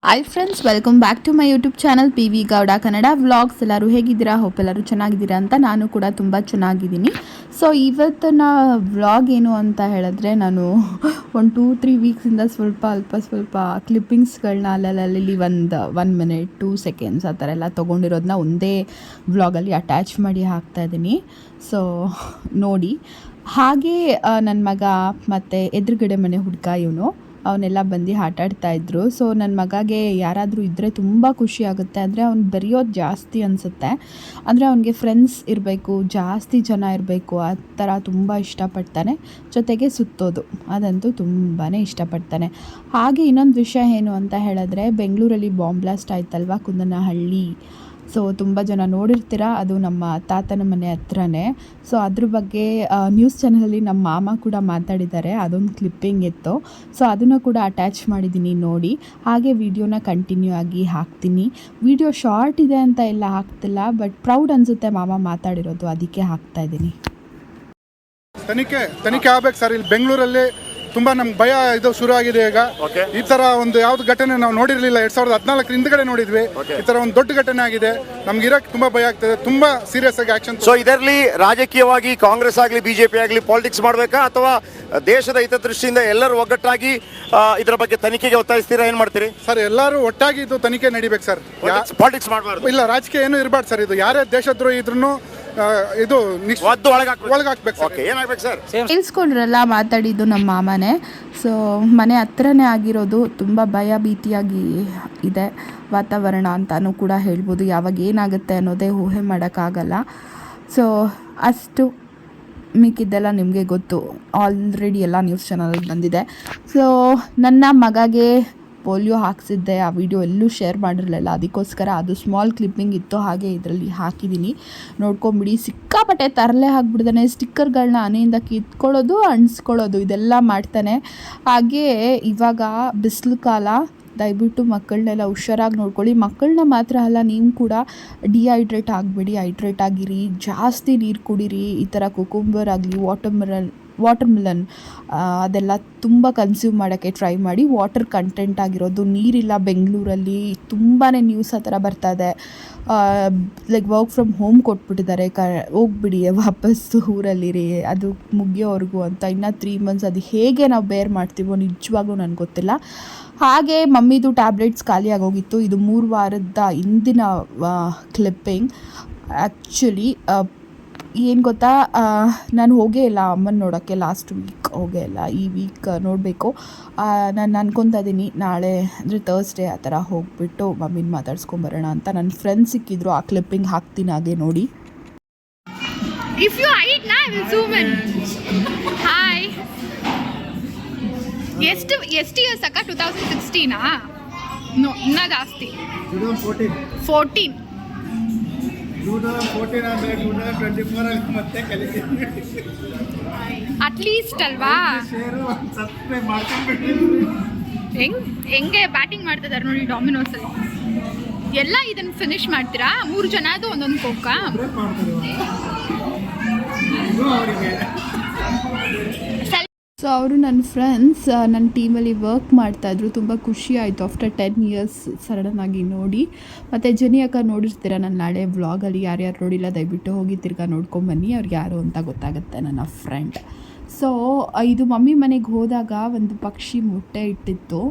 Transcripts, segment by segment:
Hi friends, welcome back to my YouTube channel P V Gowda Kannada vlogs. ಎಲ್ಲರೂ ಹೇಗಿದ್ದೀರಾ? Hope ಎಲ್ಲರೂ ಚೆನ್ನಾಗಿದ್ದೀರಾ ಅಂತ. ನಾನು ಕೂಡ ತುಂಬ ಚೆನ್ನಾಗಿದ್ದೀನಿ. ಸೊ ಇವತ್ತಿನ ವ್ಲಾಗ್ ಏನು ಅಂತ ಹೇಳಿದ್ರೆ, ನಾನು ಒಂದು 2-3 ವೀಕ್ಸಿಂದ ಸ್ವಲ್ಪ ಕ್ಲಿಪ್ಪಿಂಗ್ಸ್ಗಳನ್ನ ಅಲ್ಲಲ್ಲಿ 1 ಮಿನಿಟ್ 2 ಸೆಕೆಂಡ್ಸ್ ಆ ಥರ ಎಲ್ಲ ತೊಗೊಂಡಿರೋದನ್ನ ಒಂದೇ ವ್ಲಾಗಲ್ಲಿ ಅಟ್ಯಾಚ್ ಮಾಡಿ ಹಾಕ್ತಾಯಿದ್ದೀನಿ. ಸೊ ನೋಡಿ. ಹಾಗೆ ನನ್ನ ಮಗ ಮತ್ತು ಎದುರುಗಡೆ ಮನೆ ಹುಡುಗ ಅವನ್ನೆಲ್ಲ ಬಂದು ಆಟಾಡ್ತಾಯಿದ್ರು. ಸೊ ನನ್ನ ಮಗಗೆ ಯಾರಾದರೂ ಇದ್ದರೆ ತುಂಬ ಖುಷಿ ಆಗುತ್ತೆ. ಅಂದರೆ ಅವ್ನು ಬರೆಯೋದು ಜಾಸ್ತಿ ಅನಿಸುತ್ತೆ. ಅಂದರೆ ಅವನಿಗೆ ಫ್ರೆಂಡ್ಸ್ ಇರಬೇಕು, ಜಾಸ್ತಿ ಜನ ಇರಬೇಕು, ಆ ಥರ ತುಂಬ ಇಷ್ಟಪಡ್ತಾನೆ. ಜೊತೆಗೆ ಸುತ್ತೋದು ಅದಂತೂ ತುಂಬಾ ಇಷ್ಟಪಡ್ತಾನೆ. ಹಾಗೆ ಇನ್ನೊಂದು ವಿಷಯ ಏನು ಅಂತ ಹೇಳಿದ್ರೆ, ಬೆಂಗಳೂರಲ್ಲಿ ಬಾಂಬ್ ಬ್ಲಾಸ್ಟ್ ಆಯ್ತಲ್ವ, ಕುಂದನಹಳ್ಳಿ. ಸೊ ತುಂಬ ಜನ ನೋಡಿರ್ತೀರ, ಅದು ನಮ್ಮ ತಾತನ ಮನೆ ಹತ್ರನೇ. ಸೊ ಅದ್ರ ಬಗ್ಗೆ ನ್ಯೂಸ್ ಚಾನಲಲ್ಲಿ ನಮ್ಮ ಮಾಮ ಕೂಡ ಮಾತಾಡಿದ್ದಾರೆ. ಅದೊಂದು ಕ್ಲಿಪ್ಪಿಂಗ್ ಇತ್ತು. ಸೊ ಅದನ್ನು ಕೂಡ ಅಟ್ಯಾಚ್ ಮಾಡಿದ್ದೀನಿ ನೋಡಿ. ಹಾಗೆ ವಿಡಿಯೋನ ಕಂಟಿನ್ಯೂ ಆಗಿ ಹಾಕ್ತೀನಿ. ವಿಡಿಯೋ ಶಾರ್ಟ್ ಇದೆ ಅಂತ ಎಲ್ಲ ಹಾಕ್ತಿಲ್ಲ, ಬಟ್ ಪ್ರೌಡ್ ಅನಿಸುತ್ತೆ ಮಾಮ ಮಾತಾಡಿರೋದು, ಅದಕ್ಕೆ ಹಾಕ್ತಾಯಿದ್ದೀನಿ. ತನಿಖೆ ಆಗ್ಬೇಕು ಸರ್. ಇಲ್ಲಿ ಬೆಂಗಳೂರಲ್ಲಿ ತುಂಬಾ ನಮ್ಗೆ ಭಯ ಇದು ಶುರು ಆಗಿದೆ ಈಗ. ಈ ತರ ಒಂದು ಯಾವ್ದು ಘಟನೆ ನಾವು ನೋಡಿರ್ಲಿಲ್ಲ. 2014 ಹಿಂದ್ಗಡೆ ನೋಡಿದ್ವಿ. ಈ ತರ ಒಂದು ದೊಡ್ಡ ಘಟನೆ ಆಗಿದೆ. ನಮ್ಗೆ ಇರಕ್ಕೆ ತುಂಬಾ ಭಯ ಆಗ್ತದೆ. ತುಂಬಾ ಸೀರಿಯಸ್ ಆಗಿ ಆಕ್ಷನ್. ಸೊ ಇದರಲ್ಲಿ ರಾಜಕೀಯವಾಗಿ ಕಾಂಗ್ರೆಸ್ ಆಗಲಿ ಬಿಜೆಪಿ ಆಗಲಿ ಪಾಲಿಟಿಕ್ಸ್ ಮಾಡಬೇಕಾ, ಅಥವಾ ದೇಶದ ಹಿತದೃಷ್ಟಿಯಿಂದ ಎಲ್ಲರೂ ಒಗ್ಗಟ್ಟಾಗಿ ಇದರ ಬಗ್ಗೆ ತನಿಖೆಗೆ ಒತ್ತಾಯಿಸ್ತೀರಾ? ಏನ್ ಮಾಡ್ತೀರಿ ಸರ್? ಎಲ್ಲರೂ ಒಟ್ಟಾಗಿ ಇದು ತನಿಖೆ ನಡಿಬೇಕು ಸರ್. ಪಾಲಿಟಿಕ್ಸ್ ಮಾಡಬಾರ್ದು. ಇಲ್ಲ, ರಾಜಕೀಯ ಏನು ಇರಬಾರ್ದು ಸರ್. ಇದು ಯಾರೇ ದೇಶದ್ರೋಹಿ ಇದ್ರೂ ಇದು ಒಳಗಾಕ್ಬೇಕು ಸರ್. ಏನಾಗ್ಬೇಕು ಸರ್? ಕೇಳಿಸ್ಕೊಂಡ್ರೆಲ್ಲ ಮಾತಾಡಿದ್ದು ನಮ್ಮ ಮಾಮನೇ. ಸೊ ಮನೆ ಹತ್ರನೇ ಆಗಿರೋದು. ತುಂಬ ಭಯ ಭೀತಿಯಾಗಿ ಇದೆ ವಾತಾವರಣ ಅಂತಾನೂ ಕೂಡ ಹೇಳ್ಬೋದು. ಯಾವಾಗ ಏನಾಗುತ್ತೆ ಅನ್ನೋದೇ ಊಹೆ ಮಾಡೋಕ್ಕಾಗಲ್ಲ. ಸೊ ಅಷ್ಟು ಮಿಕ್ಕಿದ್ದೆಲ್ಲ ನಿಮಗೆ ಗೊತ್ತು, ಆಲ್ರೆಡಿ ಎಲ್ಲ ನ್ಯೂಸ್ ಚಾನಲಲ್ಲಿ ಬಂದಿದೆ. ಸೊ ನನ್ನ ಮಗಗೆ ಪೋಲಿಯೋ ಹಾಕ್ಸಿದ್ದೆ, ಆ ವಿಡಿಯೋ ಎಲ್ಲೂ ಶೇರ್ ಮಾಡಿರಲಿಲ್ಲ. ಅದಕ್ಕೋಸ್ಕರ ಅದು ಸ್ಮಾಲ್ ಕ್ಲಿಪ್ಪಿಂಗ್ ಇತ್ತು, ಹಾಗೆ ಇದರಲ್ಲಿ ಹಾಕಿದ್ದೀನಿ, ನೋಡ್ಕೊಂಬಿಡಿ. ಸಿಕ್ಕಾಪಟ್ಟೆ ತರಲೆ ಹಾಕ್ಬಿಡ್ತಾನೆ. ಸ್ಟಿಕ್ಕರ್ಗಳನ್ನ ಮನೆಯಿಂದ ಕಿತ್ಕೊಳ್ಳೋದು, ಅಂಟಿಸ್ಕೊಳ್ಳೋದು, ಇದೆಲ್ಲ ಮಾಡ್ತಾನೆ. ಹಾಗೇ ಇವಾಗ ಬಿಸಿಲು ಕಾಲ, ದಯವಿಟ್ಟು ಮಕ್ಕಳನ್ನೆಲ್ಲ ಹುಷಾರಾಗಿ ನೋಡ್ಕೊಳ್ಳಿ. ಮಕ್ಕಳನ್ನ ಮಾತ್ರ ಅಲ್ಲ, ನೀವು ಕೂಡ ಡಿಹೈಡ್ರೇಟ್ ಆಗಬೇಡಿ, ಹೈಡ್ರೇಟ್ ಆಗಿರಿ, ಜಾಸ್ತಿ ನೀರು ಕುಡೀರಿ. ಈ ಥರ ಕುಕುಂಬರ್ ಆಗಲಿ, ವಾಟರ್ ಮಿಲನ್ ಅದೆಲ್ಲ ತುಂಬ ಕನ್ಸ್ಯೂಮ್ ಮಾಡೋಕ್ಕೆ ಟ್ರೈ ಮಾಡಿ. ವಾಟರ್ ಕಂಟೆಂಟ್ ಆಗಿರೋದು. ನೀರಿಲ್ಲ ಬೆಂಗಳೂರಲ್ಲಿ, ತುಂಬಾ ನ್ಯೂಸ್ ಆ ಥರ ಬರ್ತಾಯಿದೆ. ಲೈಕ್ ವರ್ಕ್ ಫ್ರಮ್ ಹೋಮ್ ಕೊಟ್ಬಿಟ್ಟಿದ್ದಾರೆ, ಹೋಗ್ಬಿಡಿ ವಾಪಸ್ಸು ಊರಲ್ಲಿರಿ, ಅದು ಮುಗಿಯೋವರೆಗೂ ಅಂತ. ಇನ್ನು 3 ಮಂತ್ಸ್ ಅದು ಹೇಗೆ ನಾವು ಬೇರ್ ಮಾಡ್ತೀವೋ ನಿಜವಾಗ್ಲೂ ನನಗೆ ಗೊತ್ತಿಲ್ಲ. ಹಾಗೆ ಮಮ್ಮಿದು ಟ್ಯಾಬ್ಲೆಟ್ಸ್ ಖಾಲಿ ಆಗೋಗಿತ್ತು. ಇದು 3 ವಾರದ ಹಿಂದಿನ ಕ್ಲಿಪ್ಪಿಂಗ್. ಆ್ಯಕ್ಚುಲಿ ಏನು ಗೊತ್ತಾ, ನಾನು ಹೋಗೇ ಇಲ್ಲ ಅಮ್ಮನ ನೋಡೋಕ್ಕೆ. ಲಾಸ್ಟ್ ವೀಕ್ ಹೋಗೇ ಇಲ್ಲ. ಈ ವೀಕ್ ನೋಡಬೇಕು. ನಾನು ಅನ್ಕೊತಾ ಇದ್ದೀನಿ ನಾಳೆ ಅಂದರೆ ಥರ್ಸ್ಡೇ ಆ ಥರ ಹೋಗಿಬಿಟ್ಟು ಮಮ್ಮಿನ ಮಾತಾಡ್ಸ್ಕೊಂಬರೋಣ ಅಂತ. ನನ್ನ ಫ್ರೆಂಡ್ಸ್ ಸಿಕ್ಕಿದ್ರು, ಆ ಕ್ಲಿಪ್ಪಿಂಗ್ ಹಾಕ್ತೀನಿ, ಹಾಗೆ ನೋಡಿ. If you hide na, I will zoom in. Hi. ಎಷ್ಟು ಇಯರ್ಸ್ ಅಕ್ಕ? 2016 ನೋ, ಇನ್ನ ಜಾಸ್ತಿ. 2014 ಅಂದ್ರೆ 2024 ಅಲ್ಲಿ ಮತ್ತೆ ಕಲಿತೀನಿ. ಅಟ್ಲೀಸ್ಟ್ ಅಲ್ವಾ? ಹೆಂಗೆ ಬ್ಯಾಟಿಂಗ್ ಮಾಡ್ತಿದ್ದಾರೆ ನೋಡಿ ಡಾಮಿನೋಸ್ ಅಲ್ಲಿ. ಎಲ್ಲ ಇದನ್ನ ಫಿನಿಶ್ ಮಾಡ್ತೀರಾ? 3 ಜನದು ಒಂದೊಂದು ಕೋಕ. ಸೊ ಅವರು ನನ್ನ ಫ್ರೆಂಡ್ಸ್ ನನ್ನ ಟೀಮಲ್ಲಿ ವರ್ಕ್ ಮಾಡ್ತಾಯಿದ್ರು. ತುಂಬ ಖುಷಿ ಆಯಿತು ಆಫ್ಟರ್ 10 ಇಯರ್ಸ್ ಸಡನ್ನಾಗಿ ನೋಡಿ. ಮತ್ತು ಜನಿ ಅಕ್ಕ ನೋಡಿರ್ತೀರ ನನ್ನ ನಾಳೆ ವ್ಲಾಗಲ್ಲಿ. ಯಾರ್ಯಾರು ನೋಡಿಲ್ಲ ದಯವಿಟ್ಟು ಹೋಗಿ ತಿರ್ಗಾ ನೋಡ್ಕೊಂಬನ್ನಿ, ಅವ್ರಿಗೆ ಯಾರು ಅಂತ ಗೊತ್ತಾಗುತ್ತೆ, ನನ್ನ ಫ್ರೆಂಡ್. ಸೊ ಇದು ಮಮ್ಮಿ ಮನೆಗೆ ಹೋದಾಗ ಒಂದು ಪಕ್ಷಿ ಮೊಟ್ಟೆ ಇಟ್ಟಿತ್ತು.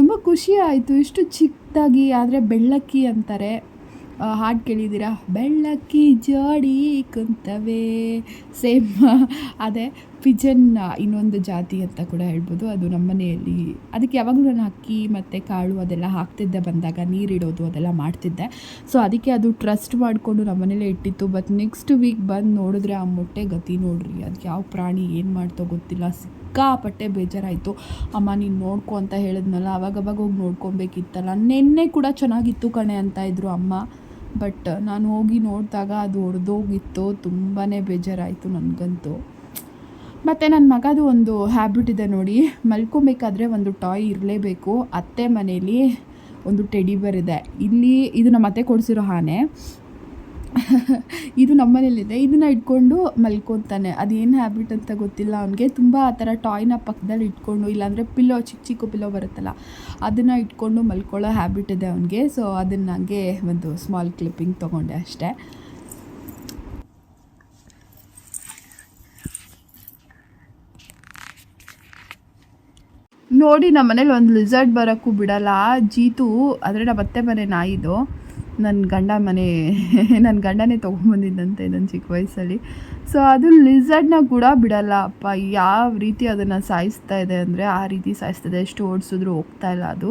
ತುಂಬ ಖುಷಿ ಆಯಿತು. ಇಷ್ಟು ಚಿಕ್ಕದಾಗಿ, ಆದರೆ ಬೆಳ್ಳಕ್ಕಿ ಅಂತಾರೆ. ಹಾಡು ಕೇಳಿದ್ದೀರಾ? ಬೆಳ್ಳಕ್ಕಿ ಜೋಡಿ ಕುಂತವೇ. ಸೇಮ್ ಅದೇ ಪಿಜನ್ ಇನ್ನೊಂದು ಜಾತಿ ಅಂತ ಕೂಡ ಹೇಳ್ಬೋದು. ಅದು ನಮ್ಮ ಮನೆಯಲ್ಲಿ ಅದಕ್ಕೆ ಯಾವಾಗಲೂ ನಾನು ಅಕ್ಕಿ ಮತ್ತು ಕಾಳು ಅದೆಲ್ಲ ಹಾಕ್ತಿದ್ದೆ, ಬಂದಾಗ ನೀರಿಡೋದು ಅದೆಲ್ಲ ಮಾಡ್ತಿದ್ದೆ. ಸೊ ಅದಕ್ಕೆ ಅದು ಟ್ರಸ್ಟ್ ಮಾಡಿಕೊಂಡು ನಮ್ಮ ಮನೇಲೇ ಇಟ್ಟಿತ್ತು. ಬಟ್ ನೆಕ್ಸ್ಟ್ ವೀಕ್ ಬಂದು ನೋಡಿದ್ರೆ ಆ ಮೊಟ್ಟೆ ಗತಿ ನೋಡ್ರಿ, ಅದಕ್ಕೆ ಯಾವ ಪ್ರಾಣಿ ಏನು ಮಾಡ್ತೋ ಗೊತ್ತಿಲ್ಲ. ಸಿಕ್ಕಾಪಟ್ಟೆ ಬೇಜಾರಾಯಿತು. ಅಮ್ಮ ನೀನು ನೋಡ್ಕೊ ಅಂತ ಹೇಳಿದ್ನಲ್ಲ, ಅವಾಗವಾಗ ಹೋಗಿ ನೋಡ್ಕೊಬೇಕಿತ್ತಲ್ಲ. ನೆನ್ನೆ ಕೂಡ ಚೆನ್ನಾಗಿತ್ತು ಕಣೆ ಅಂತ ಇದ್ರು ಅಮ್ಮ. ಬಟ್ ನಾನು ಹೋಗಿ ನೋಡಿದಾಗ ಅದು ಒಡೆದೋಗಿತ್ತು. ತುಂಬಾ ಬೇಜಾರಾಯಿತು ನನಗಂತೂ. ಮತ್ತು ನನ್ನ ಮಗದು ಒಂದು ಹ್ಯಾಬಿಟ್ ಇದೆ ನೋಡಿ, ಮಲ್ಕೊಬೇಕಾದ್ರೆ ಒಂದು ಟಾಯ್ ಇರಲೇಬೇಕು. ಅತ್ತೆ ಮನೇಲಿ ಒಂದು ಟೆಡಿ ಬೇರ್ ಇದೆ. ಇಲ್ಲಿ ಇದು ನಮ್ಮ ಅತ್ತೆ ಕೊಡಿಸಿರೋ ಆನೆ. ಇದು ನಮ್ಮನೇಲಿದೆ. ಇದನ್ನು ಇಟ್ಕೊಂಡು ಮಲ್ಕೊತಾನೆ. ಅದೇನು ಹ್ಯಾಬಿಟ್ ಅಂತ ಗೊತ್ತಿಲ್ಲ ಅವನಿಗೆ. ತುಂಬ ಆ ಥರ ಟಾಯ್ನ ಪಕ್ಕದಲ್ಲಿ ಇಟ್ಕೊಂಡು, ಇಲ್ಲಾಂದರೆ ಪಿಲ್ಲೋ, ಚಿಕ್ಕ ಚಿಕ್ಕ ಪಿಲ್ಲೋ ಬರುತ್ತಲ್ಲ, ಅದನ್ನು ಇಟ್ಕೊಂಡು ಮಲ್ಕೊಳ್ಳೋ ಹ್ಯಾಬಿಟ್ ಇದೆ ಅವನಿಗೆ. ಸೊ ಅದನ್ನು ಹಂಗೆ ಒಂದು ಸ್ಮಾಲ್ ಕ್ಲಿಪ್ಪಿಂಗ್ ತೊಗೊಂಡೆ ಅಷ್ಟೇ. ನೋಡಿ, ನಮ್ಮ ಮನೇಲಿ ಒಂದು ಲಿಝರ್ಡ್ ಬರೋಕ್ಕೂ ಬಿಡಲ್ಲ. ಜೀತು ಅಂದರೆ ನಮ್ಮ ಅತ್ತೆ ಮನೆ ನಾಯಿದು. ನನ್ನ ಗಂಡನೇ ತೊಗೊಂಬಂದಿದ್ದಂತೆ ಇದನ್ನು ಚಿಕ್ಕ ವಯಸ್ಸಲ್ಲಿ. ಸೊ ಅದು ಲಿಝರ್ಡ್ನ ಕೂಡ ಬಿಡಲ್ಲ ಅಪ್ಪ. ಯಾವ ರೀತಿ ಅದನ್ನು ಸಾಯಿಸ್ತಾ ಇದೆ ಅಂದರೆ ಆ ರೀತಿ ಸಾಯಿಸ್ತದೆ. ಎಷ್ಟು ಓಡಿಸಿದ್ರು ಹೋಗ್ತಾ ಇಲ್ಲ ಅದು.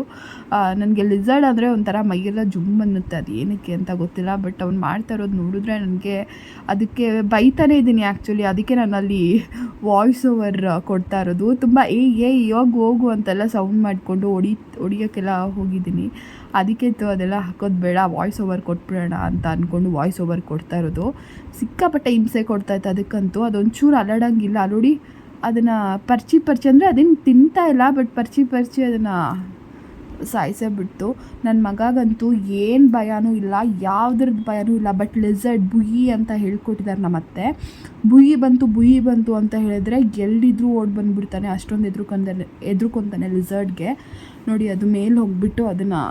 ನನಗೆ ಲಿಝರ್ಡ್ ಅಂದರೆ ಒಂಥರ ಮೈಯೆಲ್ಲ ಜುಮ್ ಅನ್ನುತ್ತೆ. ಅದು ಏನಕ್ಕೆ ಅಂತ ಗೊತ್ತಿಲ್ಲ. ಬಟ್ ಅವ್ನು ಮಾಡ್ತಾ ಇರೋದು ನೋಡಿದ್ರೆ ನನಗೆ ಅದಕ್ಕೆ ಬೈತಾನೇ ಇದ್ದೀನಿ ಆ್ಯಕ್ಚುಲಿ. ಅದಕ್ಕೆ ನಾನು ಅಲ್ಲಿ ವಾಯ್ಸ್ ಓವರ್ ಕೊಡ್ತಾ ಇರೋದು. ತುಂಬ ಇವಾಗ ಹೋಗು ಅಂತೆಲ್ಲ ಸೌಂಡ್ ಮಾಡಿಕೊಂಡು ಹೊಡಿಯೋಕ್ಕೆಲ್ಲ ಹೋಗಿದ್ದೀನಿ. ಅದಕ್ಕಿತ್ತು ಅದೆಲ್ಲ ಹಾಕೋದು ಬೇಡ, ವಾಯ್ಸ್ ಓವರ್ ಕೊಟ್ಬಿಡೋಣ ಅಂತ ಅಂದ್ಕೊಂಡು ವಾಯ್ಸ್ ಓವರ್ ಕೊಡ್ತಾ ಇರೋದು. ಸಿಕ್ಕಾಪಟ್ಟೆ ಹಿಂಸೆ ಕೊಡ್ತಾಯಿತ್ತು ಅದಕ್ಕಂತೂ. ಅದೊಂಚೂರು ಅಲ್ಲಾಡಂಗಿಲ್ಲ. ನೋಡಿ, ಅದನ್ನು ಪರ್ಚಿ ಅಂದರೆ ಅದೇನು ತಿಂತಾ ಇಲ್ಲ, ಬಟ್ ಪರ್ಚಿ ಅದನ್ನು ಸಾಯಿಸೇ ಬಿಟ್ಟು. ನನ್ನ ಮಗಗಂತೂ ಏನು ಭಯನೂ ಇಲ್ಲ, ಯಾವುದ್ರದ್ದು ಭಯನೂ ಇಲ್ಲ. ಬಟ್ ಲಿಝರ್ಡ್ ಬುಯಿ ಅಂತ ಹೇಳ್ಕೊಟ್ಟಿದ್ದಾರೆ ನಮ್ಮತ್ತೆ. ಬುಯಿ ಬಂತು ಅಂತ ಹೇಳಿದ್ರೆ ಎಲ್ಲಿದ್ರೂ ಓಡಿ ಬಂದುಬಿಡ್ತಾನೆ. ಅಷ್ಟೊಂದು ಎದ್ರುಕೊಂತಾನೆ ಲಿಝರ್ಡ್ಗೆ. ನೋಡಿ, ಅದು ಮೇಲೆ ಹೋಗಿಬಿಟ್ಟು ಅದನ್ನು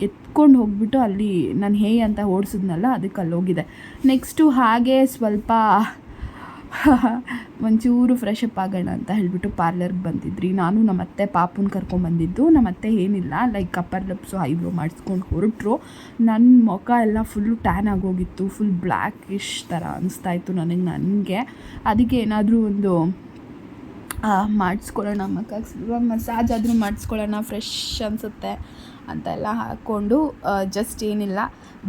ಎತ್ಕೊಂಡು ಹೋಗಿಬಿಟ್ಟು ಅಲ್ಲಿ ನಾನು ಅಂತ ಓಡಿಸಿದ್ನಲ್ಲ, ಅದಕ್ಕೆ ಅಲ್ಲಿ ಹೋಗಿದೆ. ನೆಕ್ಸ್ಟು ಹಾಗೆ ಸ್ವಲ್ಪ ಒಂಚೂರು ಫ್ರೆಶ್ ಅಪ್ ಆಗೋಣ ಅಂತ ಹೇಳಿಬಿಟ್ಟು ಪಾರ್ಲರ್ಗೆ ಬಂದಿದ್ರಿ. ನಾನು ನಮ್ಮ ಅತ್ತೆ ಪಾಪುನ ಕರ್ಕೊಂಬಂದಿದ್ದು. ನಮ್ಮ ಅತ್ತೆ ಏನಿಲ್ಲ, ಲೈಕ್ ಅಪ್ಪರ್ ಲಿಪ್ಸು ಐಬ್ರೋ ಮಾಡಿಸ್ಕೊಂಡು ಹೊರಟರು. ನನ್ನ ಮುಖ ಎಲ್ಲ ಫುಲ್ಲು ಟ್ಯಾನ್ ಆಗೋಗಿತ್ತು. ಫುಲ್ ಬ್ಲ್ಯಾಕಿಶ್ ಥರ ಅನಿಸ್ತಾಯಿತ್ತು ನನಗೆ. ಅದಕ್ಕೆ ಏನಾದರೂ ಒಂದು ಮಾಡಿಸ್ಕೊಳ್ಳೋಣ, ಮಕ್ಕಳಿಗೆ ಸ್ವಲ್ಪ ಮಸಾಜ್ ಆದರೂ ಮಾಡಿಸ್ಕೊಳ್ಳೋಣ, ಫ್ರೆಶ್ ಅನಿಸುತ್ತೆ ಅಂತೆಲ್ಲ ಹಾಕ್ಕೊಂಡು ಜಸ್ಟ್ ಏನಿಲ್ಲ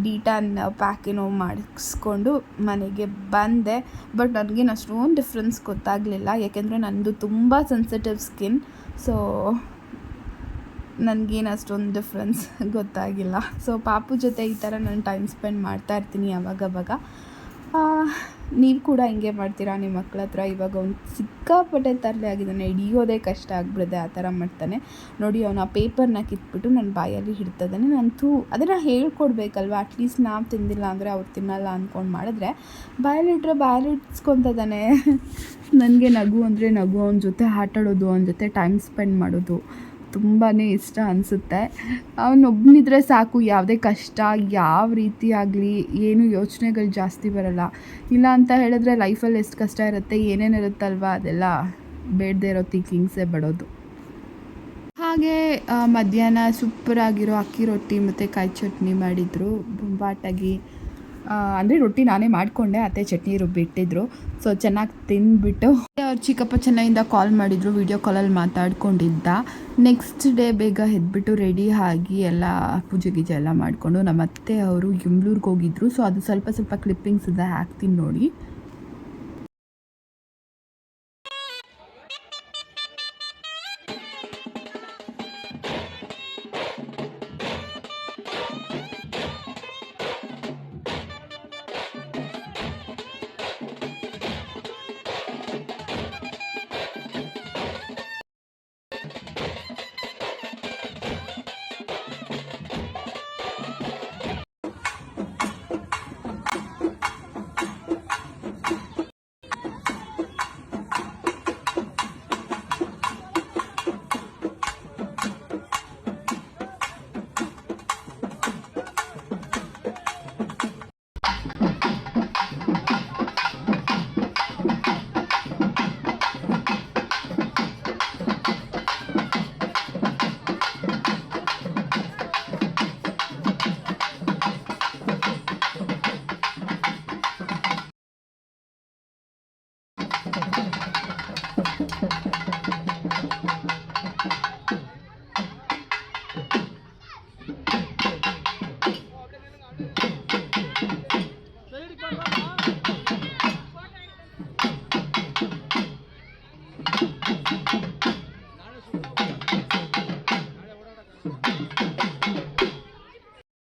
ಡಿಟಾನ್ ಪ್ಯಾಕೇನೋ ಮಾಡಿಸ್ಕೊಂಡು ಮನೆಗೆ ಬಂದೆ. ಬಟ್ ನನಗೇನು ಅಷ್ಟೊಂದು ಡಿಫ್ರೆನ್ಸ್ ಗೊತ್ತಾಗಲಿಲ್ಲ, ಯಾಕೆಂದರೆ ನನ್ನದು ತುಂಬ ಸೆನ್ಸಿಟಿವ್ ಸ್ಕಿನ್. ಸೊ ನನಗೇನು ಅಷ್ಟೊಂದು ಡಿಫ್ರೆನ್ಸ್ ಗೊತ್ತಾಗಿಲ್ಲ. ಸೊ ಪಾಪು ಜೊತೆ ಈ ಥರ ನಾನು ಟೈಮ್ ಸ್ಪೆಂಡ್ ಮಾಡ್ತಾಯಿರ್ತೀನಿ ಅವಾಗವಾಗ. ನೀವು ಕೂಡ ಹಿಂಗೆ ಮಾಡ್ತೀರಾ ನಿಮ್ಮ ಮಕ್ಕಳ ಹತ್ರ? ಇವಾಗ ಅವ್ನು ಸಿಕ್ಕಾಪಟ್ಟೆ ತರಲೆ ಆಗಿದ್ದಾನೆ, ಹಿಡಿಯೋದೇ ಕಷ್ಟ ಆಗಿಬಿಡುತ್ತೆ, ಆ ಥರ ಮಾಡ್ತಾನೆ. ನೋಡಿ, ಅವನು ಆ ಪೇಪರ್ನ ಕಿತ್ಬಿಟ್ಟು ನನ್ನ ಬಾಯಲ್ಲಿ ಹಿಡ್ತದಾನೆ. ನಂತೂ ಅದನ್ನು ಹೇಳ್ಕೊಡ್ಬೇಕಲ್ವ. ಅಟ್ಲೀಸ್ಟ್ ನಾವು ತಿಂದಿಲ್ಲ ಅಂದರೆ ಅವ್ರು ತಿನ್ನಲ್ಲ ಅಂದ್ಕೊಂಡು ಮಾಡಿದ್ರೆ ಬಾಯಲ್ಲಿ ಇಡ್ಸ್ಕೊತದಾನೆ. ನನಗೆ ನಗು ಅಂದರೆ ನಗು, ಅವನ ಜೊತೆ ಆಟಾಡೋದು, ಅವನ ಜೊತೆ ಟೈಮ್ ಸ್ಪೆಂಡ್ ಮಾಡೋದು ತುಂಬಾ ಇಷ್ಟ ಅನಿಸುತ್ತೆ. ಅವನೊಬ್ಬನಿದ್ರೆ ಸಾಕು, ಯಾವುದೇ ಕಷ್ಟ ಯಾವ ರೀತಿ ಆಗಲಿ ಏನು ಯೋಚನೆಗಳು ಜಾಸ್ತಿ ಬರೋಲ್ಲ. ಇಲ್ಲ ಅಂತ ಹೇಳಿದ್ರೆ ಲೈಫಲ್ಲಿ ಎಷ್ಟು ಕಷ್ಟ ಇರುತ್ತೆ, ಏನೇನಿರುತ್ತಲ್ವ, ಅದೆಲ್ಲ ಬೇಡದೇ ಇರೋ ಥಿಂಕಿಂಗ್ಸೇ ಬರೋದು. ಹಾಗೆ ಮಧ್ಯಾಹ್ನ ಸೂಪರಾಗಿರೋ ಅಕ್ಕಿ ರೊಟ್ಟಿ ಮತ್ತು ಕಾಯಿ ಚಟ್ನಿ ಮಾಡಿದರು, ಬೊಂಬಾಟಾಗಿ. ಅಂದರೆ ರೊಟ್ಟಿ ನಾನೇ ಮಾಡಿಕೊಂಡೆ, ಅತ್ತೆ ಚಟ್ನಿ ರುಬ್ಬಿಟ್ಟಿದ್ರು. ಸೊ ಚೆನ್ನಾಗಿ ತಿಂದ್ಬಿಟ್ಟು ಅವ್ರು ಚಿಕ್ಕಪ್ಪ ಚೆನ್ನೈಯಿಂದ ಕಾಲ್ ಮಾಡಿದರು, ವೀಡಿಯೋ ಕಾಲಲ್ಲಿ ಮಾತಾಡ್ಕೊಂಡಿದ್ದ. ನೆಕ್ಸ್ಟ್ ಡೇ ಬೇಗ ಎದ್ಬಿಟ್ಟು ರೆಡಿ ಆಗಿ ಎಲ್ಲ ಪೂಜೆ ಗೀಜೆ ಎಲ್ಲ ಮಾಡಿಕೊಂಡು ನಮ್ಮ ಅತ್ತೆ ಅವರು ಯಮ್ಲೂರ್ಗೆ ಹೋಗಿದ್ರು. ಸೊ ಅದು ಸ್ವಲ್ಪ ಕ್ಲಿಪ್ಪಿಂಗ್ಸ್ ಇದೆ, ಹಾಕ್ತೀನಿ ನೋಡಿ.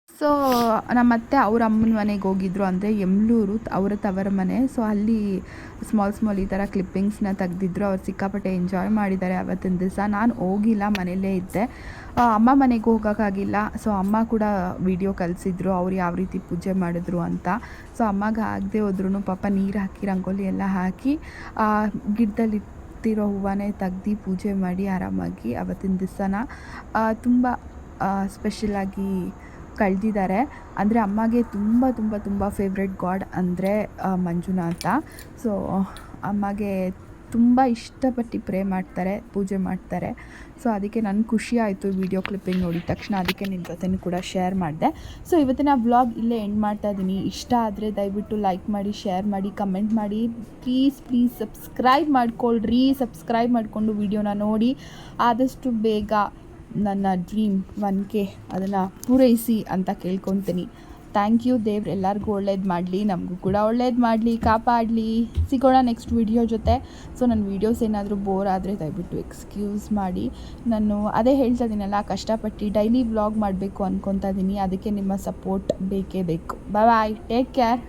ಸೊ ನಮ್ಮತ್ತೆ ಅವ್ರ ಅಮ್ಮನ ಮನೆಗೆ ಹೋಗಿದ್ರು, ಅಂದರೆ ಯಮ್ಲೂರು ಅವರ ತವರ ಮನೆ. ಸೊ ಅಲ್ಲಿ ಸ್ಮಾಲ್ ಈ ಥರ ಕ್ಲಿಪ್ಪಿಂಗ್ಸ್ನ ತೆಗ್ದಿದ್ರು. ಅವ್ರು ಸಿಕ್ಕಾಪಟ್ಟೆ ಎಂಜಾಯ್ ಮಾಡಿದ್ದಾರೆ ಅವತ್ತಿನ ದಿವಸ. ನಾನು ಹೋಗಿಲ್ಲ, ಮನೆಯಲ್ಲೇ ಇದ್ದೆ. ಅಮ್ಮ ಮನೆಗೆ ಹೋಗೋಕ್ಕಾಗಿಲ್ಲ. ಸೊ ಅಮ್ಮ ಕೂಡ ವಿಡಿಯೋ ಕಲಿಸಿದ್ರು ಅವ್ರು ಯಾವ ರೀತಿ ಪೂಜೆ ಮಾಡಿದ್ರು ಅಂತ. ಸೊ ಅಮ್ಮಗೆ ಆಗದೆ ಹೋದ್ರೂ ಪಾಪ ನೀರು ಹಾಕಿ ರಂಗೋಲಿ ಎಲ್ಲ ಹಾಕಿ ಗಿಡದಲ್ಲಿ ಇರೋ ಹೂವನ್ನೇ ತೆಗ್ದು ಪೂಜೆ ಮಾಡಿ ಆರಾಮಾಗಿ ಅವತ್ತಿನ ದಿವಸನ ತುಂಬ ಸ್ಪೆಷಲಾಗಿ ಕಳೆದಿದ್ದಾರೆ. ಅಂದರೆ ಅಮ್ಮಗೆ ತುಂಬ ಫೇವ್ರೆಟ್ ಗಾಡ್ ಅಂದರೆ ಮಂಜುನಾಥ. ಸೊ ಅಮ್ಮಗೆ ತುಂಬ ಇಷ್ಟಪಟ್ಟು ಪ್ರೇ ಮಾಡ್ತಾರೆ, ಪೂಜೆ ಮಾಡ್ತಾರೆ. ಸೊ ಅದಕ್ಕೆ ನನಗೆ ಖುಷಿ ಆಯಿತು ವಿಡಿಯೋ ಕ್ಲಿಪ್ಪಿಂಗ್ ನೋಡಿದ ತಕ್ಷಣ. ಅದಕ್ಕೆ ನಿಮ್ಮ ಜೊತೆನೂ ಕೂಡ ಶೇರ್ ಮಾಡಿದೆ. ಸೊ ಇವತ್ತಿನ ವ್ಲಾಗ್ ಇಲ್ಲೇ ಎಂಡ್ ಮಾಡ್ತಾ ಇದ್ದೀನಿ. ಇಷ್ಟ ಆದರೆ ದಯವಿಟ್ಟು ಲೈಕ್ ಮಾಡಿ, ಶೇರ್ ಮಾಡಿ, ಕಮೆಂಟ್ ಮಾಡಿ. ಪ್ಲೀಸ್ ಸಬ್ಸ್ಕ್ರೈಬ್ ಮಾಡ್ಕೊಳ್ರಿ. ಸಬ್ಸ್ಕ್ರೈಬ್ ಮಾಡಿಕೊಂಡು ವಿಡಿಯೋನ ನೋಡಿ ಆದಷ್ಟು ಬೇಗ ನನ್ನ ಡ್ರೀಮ್ 1K ಅದನ್ನು ಪೂರೈಸಿ ಅಂತ ಕೇಳ್ಕೊತೀನಿ. Thank you. ದೇವ್ರು ಎಲ್ಲರಿಗೂ ಒಳ್ಳೇದು ಮಾಡಲಿ, ನಮಗೂ ಕೂಡ ಒಳ್ಳೇದು ಮಾಡಲಿ, ಕಾಪಾಡಲಿ. ಸಿಗೋಣ ನೆಕ್ಸ್ಟ್ ವಿಡಿಯೋ ಜೊತೆ. ಸೊ ನನ್ನ ವೀಡಿಯೋಸ್ ಏನಾದರೂ ಬೋರ್ ಆದರೆ ದಯವಿಟ್ಟು ಎಕ್ಸ್ಕ್ಯೂಸ್ ಮಾಡಿ. ನಾನು ಅದೇ ಹೇಳ್ತಾ ಇದ್ದೀನಲ್ಲ, ಕಷ್ಟಪಟ್ಟು ಡೈಲಿ ವ್ಲಾಗ್ ಮಾಡಬೇಕು ಅಂದ್ಕೊತಾ ಇದ್ದೀನಿ. ಅದಕ್ಕೆ ನಿಮ್ಮ ಸಪೋರ್ಟ್ ಬೇಕೇ ಬೇಕು. ಬಾಯ್, ಟೇಕ್ ಕೇರ್.